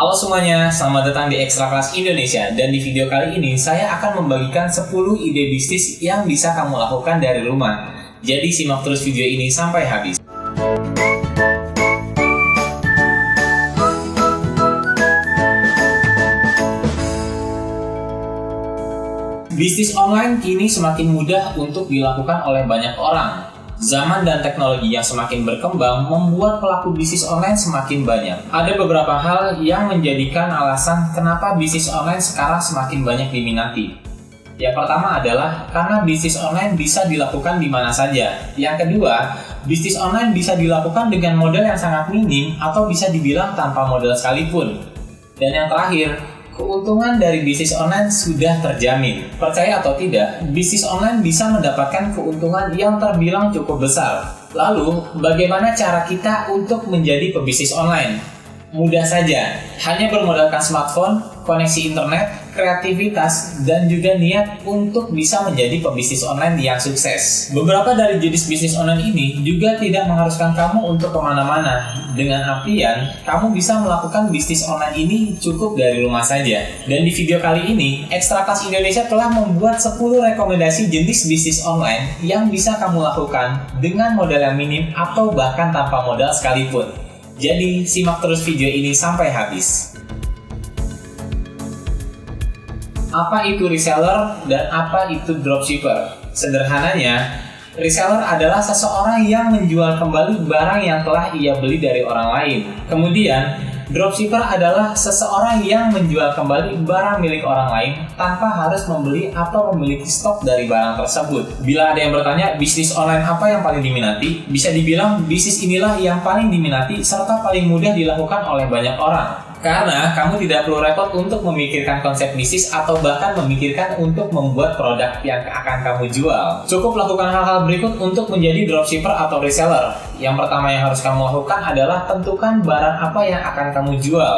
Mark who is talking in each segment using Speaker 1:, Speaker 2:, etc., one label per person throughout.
Speaker 1: Halo semuanya, selamat datang di Ekstra Kelas Indonesia. Dan di video kali ini saya akan membagikan 10 ide bisnis yang bisa kamu lakukan dari rumah. Jadi simak terus video ini sampai habis. Bisnis online kini semakin mudah untuk dilakukan oleh banyak orang. Zaman dan teknologi yang semakin berkembang membuat pelaku bisnis online semakin banyak. Ada beberapa hal yang menjadikan alasan kenapa bisnis online sekarang semakin banyak diminati. Yang pertama adalah karena bisnis online bisa dilakukan di mana saja. Yang kedua, bisnis online bisa dilakukan dengan modal yang sangat minim atau bisa dibilang tanpa modal sekalipun. Dan yang terakhir, keuntungan dari bisnis online sudah terjamin. Percaya atau tidak, bisnis online bisa mendapatkan keuntungan yang terbilang cukup besar. Lalu, bagaimana cara kita untuk menjadi pebisnis online? Mudah saja, hanya bermodalkan smartphone, koneksi internet, kreativitas, dan juga niat untuk bisa menjadi pebisnis online yang sukses. Beberapa dari jenis bisnis online ini juga tidak mengharuskan kamu untuk kemana-mana. Dengan artian, kamu bisa melakukan bisnis online ini cukup dari rumah saja. Dan di video kali ini, Ekstra Kelas Indonesia telah membuat 10 rekomendasi jenis bisnis online yang bisa kamu lakukan dengan modal yang minim atau bahkan tanpa modal sekalipun. Jadi, simak terus video ini sampai habis. Apa itu reseller dan apa itu dropshipper? Sederhananya, reseller adalah seseorang yang menjual kembali barang yang telah ia beli dari orang lain. Kemudian, dropshipper adalah seseorang yang menjual kembali barang milik orang lain tanpa harus membeli atau memiliki stok dari barang tersebut. Bila ada yang bertanya, bisnis online apa yang paling diminati? Bisa dibilang bisnis inilah yang paling diminati serta paling mudah dilakukan oleh banyak orang. Karena kamu tidak perlu repot untuk memikirkan konsep bisnis atau bahkan memikirkan untuk membuat produk yang akan kamu jual. Cukup lakukan hal-hal berikut untuk menjadi dropshipper atau reseller. Yang pertama yang harus kamu lakukan adalah tentukan barang apa yang akan kamu jual.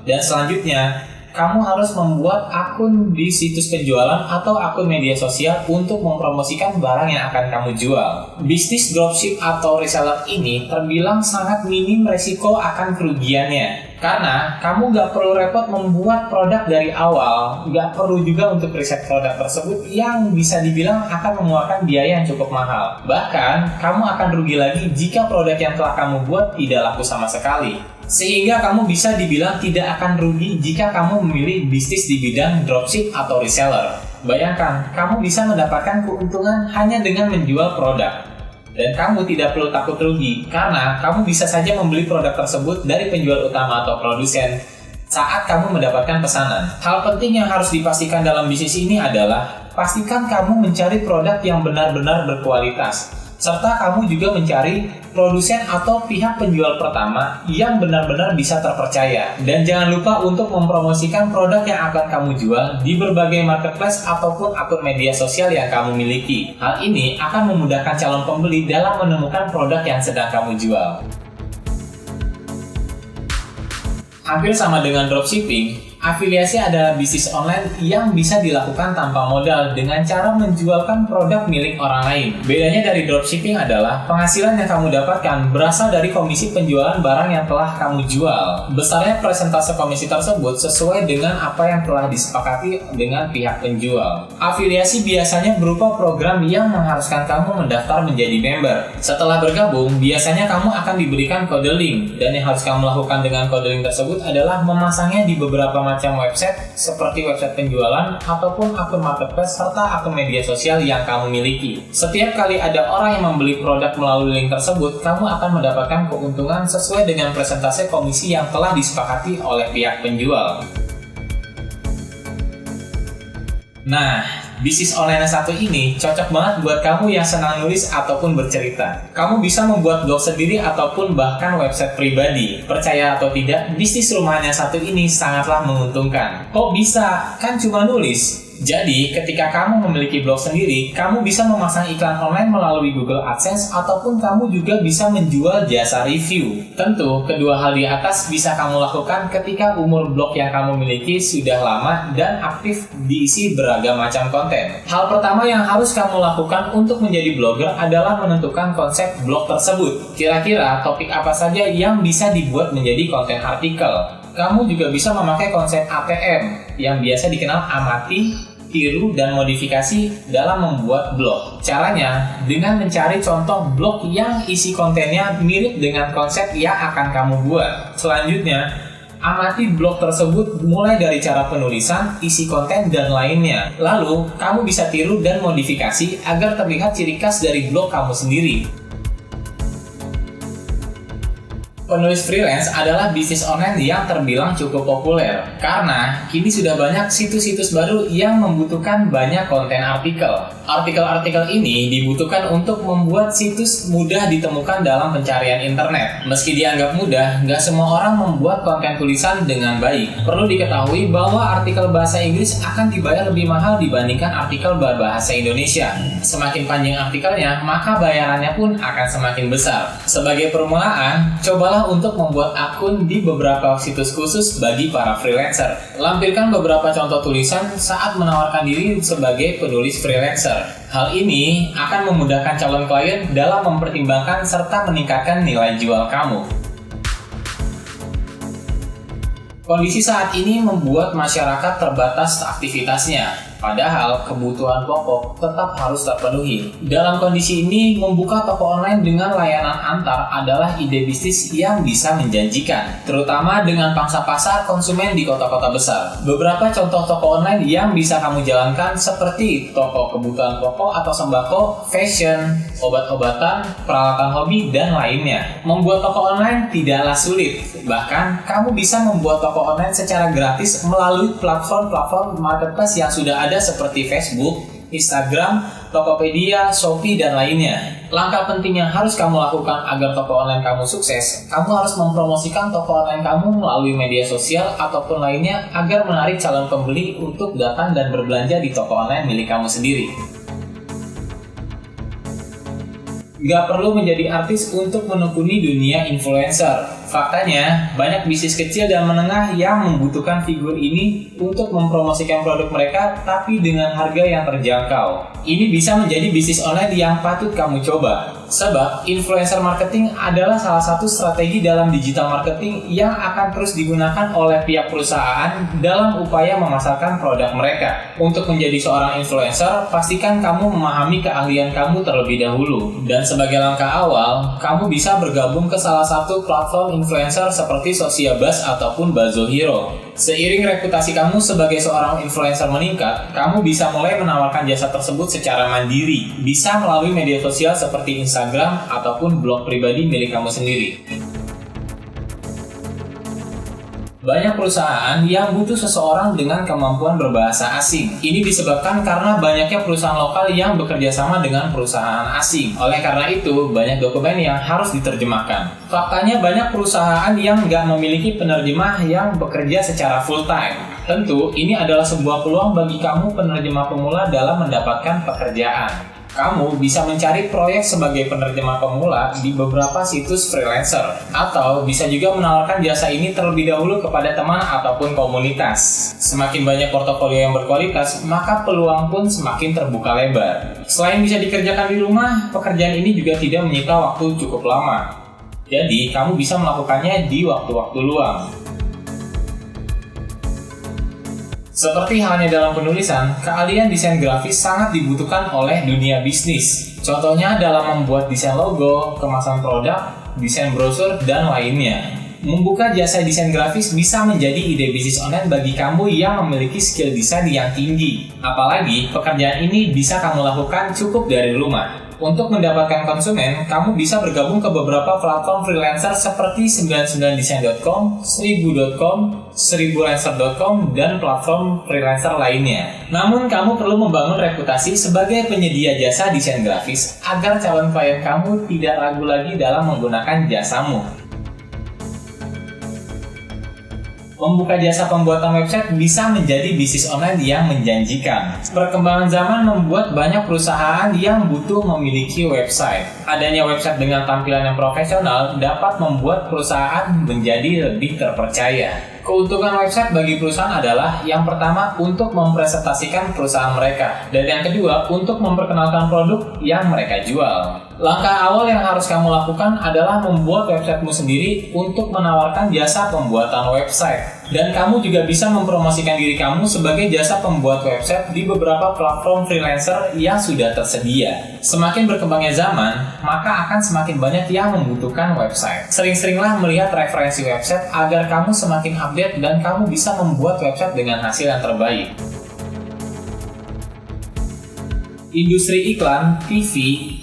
Speaker 1: Dan selanjutnya, kamu harus membuat akun di situs penjualan atau akun media sosial untuk mempromosikan barang yang akan kamu jual. Bisnis dropship atau reseller ini terbilang sangat minim resiko akan kerugiannya. Karena kamu gak perlu repot membuat produk dari awal, gak perlu juga untuk riset produk tersebut yang bisa dibilang akan mengeluarkan biaya yang cukup mahal. Bahkan, kamu akan rugi lagi jika produk yang telah kamu buat tidak laku sama sekali. Sehingga kamu bisa dibilang tidak akan rugi jika kamu memilih bisnis di bidang dropship atau reseller. Bayangkan, kamu bisa mendapatkan keuntungan hanya dengan menjual produk. Dan kamu tidak perlu takut rugi, karena kamu bisa saja membeli produk tersebut dari penjual utama atau produsen saat kamu mendapatkan pesanan. Hal penting yang harus dipastikan dalam bisnis ini adalah pastikan kamu mencari produk yang benar-benar berkualitas. Serta kamu juga mencari produsen atau pihak penjual pertama yang benar-benar bisa terpercaya. Dan jangan lupa untuk mempromosikan produk yang akan kamu jual di berbagai marketplace ataupun akun media sosial yang kamu miliki. Hal ini akan memudahkan calon pembeli dalam menemukan produk yang sedang kamu jual. Hampir sama dengan dropshipping, afiliasi adalah bisnis online yang bisa dilakukan tanpa modal dengan cara menjualkan produk milik orang lain. Bedanya dari dropshipping adalah penghasilan yang kamu dapatkan berasal dari komisi penjualan barang yang telah kamu jual. Besarnya persentase komisi tersebut sesuai dengan apa yang telah disepakati dengan pihak penjual. Afiliasi biasanya berupa program yang mengharuskan kamu mendaftar menjadi member. Setelah bergabung, biasanya kamu akan diberikan kode link, dan yang harus kamu lakukan dengan kode link tersebut adalah memasangnya di beberapa macam website seperti website penjualan ataupun akun marketplace serta akun media sosial yang kamu miliki. Setiap kali ada orang yang membeli produk melalui link tersebut, kamu akan mendapatkan keuntungan sesuai dengan persentase komisi yang telah disepakati oleh pihak penjual. Nah, bisnis online yang satu ini cocok banget buat kamu yang senang nulis ataupun bercerita. Kamu bisa membuat blog sendiri ataupun bahkan website pribadi. Percaya atau tidak, bisnis rumahan yang satu ini sangatlah menguntungkan. Kok bisa? Kan cuma nulis. Jadi, ketika kamu memiliki blog sendiri, kamu bisa memasang iklan online melalui Google AdSense ataupun kamu juga bisa menjual jasa review. Tentu, kedua hal di atas bisa kamu lakukan ketika umur blog yang kamu miliki sudah lama dan aktif diisi beragam macam konten. Hal pertama yang harus kamu lakukan untuk menjadi blogger adalah menentukan konsep blog tersebut. Kira-kira topik apa saja yang bisa dibuat menjadi konten artikel. Kamu juga bisa memakai konsep ATM yang biasa dikenal amati, tiru, dan modifikasi dalam membuat blog. Caranya dengan mencari contoh blog yang isi kontennya mirip dengan konsep yang akan kamu buat. Selanjutnya, amati blog tersebut mulai dari cara penulisan, isi konten, dan lainnya. Lalu, kamu bisa tiru dan modifikasi agar terlihat ciri khas dari blog kamu sendiri. Penulis freelance adalah bisnis online yang terbilang cukup populer karena kini sudah banyak situs-situs baru yang membutuhkan banyak konten artikel. Artikel-artikel ini dibutuhkan untuk membuat situs mudah ditemukan dalam pencarian internet. Meski dianggap mudah, nggak semua orang membuat konten tulisan dengan baik. Perlu diketahui bahwa artikel bahasa Inggris akan dibayar lebih mahal dibandingkan artikel berbahasa Indonesia. Semakin panjang artikelnya, maka bayarannya pun akan semakin besar. Sebagai permulaan, cobalah untuk membuat akun di beberapa situs khusus bagi para freelancer. Lampirkan beberapa contoh tulisan saat menawarkan diri sebagai penulis freelancer. Hal ini akan memudahkan calon klien dalam mempertimbangkan serta meningkatkan nilai jual kamu. Kondisi saat ini membuat masyarakat terbatas aktivitasnya. Padahal kebutuhan pokok tetap harus terpenuhi. Dalam kondisi ini, membuka toko online dengan layanan antar adalah ide bisnis yang bisa menjanjikan, terutama dengan pangsa pasar konsumen di kota-kota besar. Beberapa contoh toko online yang bisa kamu jalankan seperti toko kebutuhan pokok atau sembako, fashion, obat-obatan, peralatan hobi, dan lainnya. Membuat toko online tidaklah sulit. Bahkan, kamu bisa membuat toko online secara gratis melalui platform-platform marketplace yang sudah ada seperti Facebook, Instagram, Tokopedia, Shopee, dan lainnya. Langkah penting yang harus kamu lakukan agar toko online kamu sukses, kamu harus mempromosikan toko online kamu melalui media sosial ataupun lainnya agar menarik calon pembeli untuk datang dan berbelanja di toko online milik kamu sendiri. Gak perlu menjadi artis untuk menekuni dunia influencer. Faktanya, banyak bisnis kecil dan menengah yang membutuhkan figur ini untuk mempromosikan produk mereka tapi dengan harga yang terjangkau. Ini bisa menjadi bisnis online yang patut kamu coba. Sebab, influencer marketing adalah salah satu strategi dalam digital marketing yang akan terus digunakan oleh pihak perusahaan dalam upaya memasarkan produk mereka. Untuk menjadi seorang influencer, pastikan kamu memahami keahlian kamu terlebih dahulu. Dan sebagai langkah awal, kamu bisa bergabung ke salah satu platform influencer seperti Sociabuzz ataupun Bazo Hero. Seiring reputasi kamu sebagai seorang influencer meningkat, kamu bisa mulai menawarkan jasa tersebut secara mandiri. Bisa melalui media sosial seperti Instagram ataupun blog pribadi milik kamu sendiri. Banyak perusahaan yang butuh seseorang dengan kemampuan berbahasa asing. Ini disebabkan karena banyaknya perusahaan lokal yang bekerja sama dengan perusahaan asing. Oleh karena itu, banyak dokumen yang harus diterjemahkan. Faktanya banyak perusahaan yang nggak memiliki penerjemah yang bekerja secara full-time. Tentu, ini adalah sebuah peluang bagi kamu penerjemah pemula dalam mendapatkan pekerjaan. Kamu bisa mencari proyek sebagai penerjemah pemula di beberapa situs freelancer, atau bisa juga menawarkan jasa ini terlebih dahulu kepada teman ataupun komunitas. Semakin banyak portofolio yang berkualitas, maka peluang pun semakin terbuka lebar. Selain bisa dikerjakan di rumah, pekerjaan ini juga tidak menyita waktu cukup lama. Jadi, kamu bisa melakukannya di waktu-waktu luang. Seperti halnya dalam penulisan, keahlian desain grafis sangat dibutuhkan oleh dunia bisnis. Contohnya dalam membuat desain logo, kemasan produk, desain brosur, dan lainnya. Membuka jasa desain grafis bisa menjadi ide bisnis online bagi kamu yang memiliki skill desain yang tinggi. Apalagi, pekerjaan ini bisa kamu lakukan cukup dari rumah. Untuk mendapatkan konsumen, kamu bisa bergabung ke beberapa platform freelancer seperti 99design.com, 1000.com, 1000lancer.com, dan platform freelancer lainnya. Namun, kamu perlu membangun reputasi sebagai penyedia jasa desain grafis agar calon klien kamu tidak ragu lagi dalam menggunakan jasamu. Membuka jasa pembuatan website bisa menjadi bisnis online yang menjanjikan. Perkembangan zaman membuat banyak perusahaan yang butuh memiliki website. Adanya website dengan tampilan yang profesional dapat membuat perusahaan menjadi lebih terpercaya. Keuntungan website bagi perusahaan adalah yang pertama untuk mempresentasikan perusahaan mereka, dan yang kedua untuk memperkenalkan produk yang mereka jual. Langkah awal yang harus kamu lakukan adalah membuat websitemu sendiri untuk menawarkan jasa pembuatan website. Dan kamu juga bisa mempromosikan diri kamu sebagai jasa pembuat website di beberapa platform freelancer yang sudah tersedia. Semakin berkembangnya zaman, maka akan semakin banyak yang membutuhkan website. Sering-seringlah melihat referensi website agar kamu semakin update dan kamu bisa membuat website dengan hasil yang terbaik. Industri iklan, TV,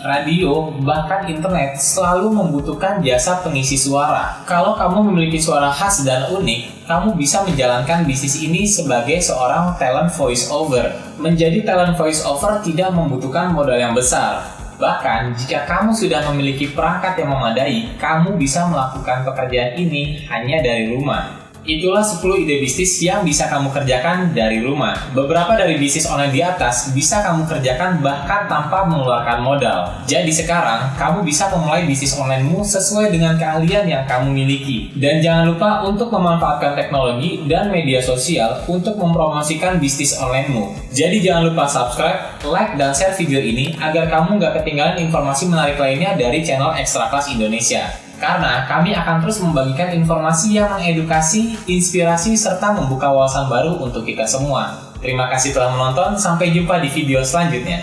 Speaker 1: radio, bahkan internet selalu membutuhkan jasa pengisi suara. Kalau kamu memiliki suara khas dan unik, kamu bisa menjalankan bisnis ini sebagai seorang talent voice over. Menjadi talent voice over tidak membutuhkan modal yang besar. Bahkan, jika kamu sudah memiliki perangkat yang memadai, kamu bisa melakukan pekerjaan ini hanya dari rumah. Itulah 10 ide bisnis yang bisa kamu kerjakan dari rumah. Beberapa dari bisnis online di atas bisa kamu kerjakan bahkan tanpa mengeluarkan modal. Jadi sekarang, kamu bisa memulai bisnis online-mu sesuai dengan keahlian yang kamu miliki. Dan jangan lupa untuk memanfaatkan teknologi dan media sosial untuk mempromosikan bisnis online-mu. Jadi jangan lupa subscribe, like, dan share video ini agar kamu nggak ketinggalan informasi menarik lainnya dari channel Extra Class Indonesia. Karena kami akan terus membagikan informasi yang mengedukasi, inspirasi, serta membuka wawasan baru untuk kita semua. Terima kasih telah menonton, sampai jumpa di video selanjutnya.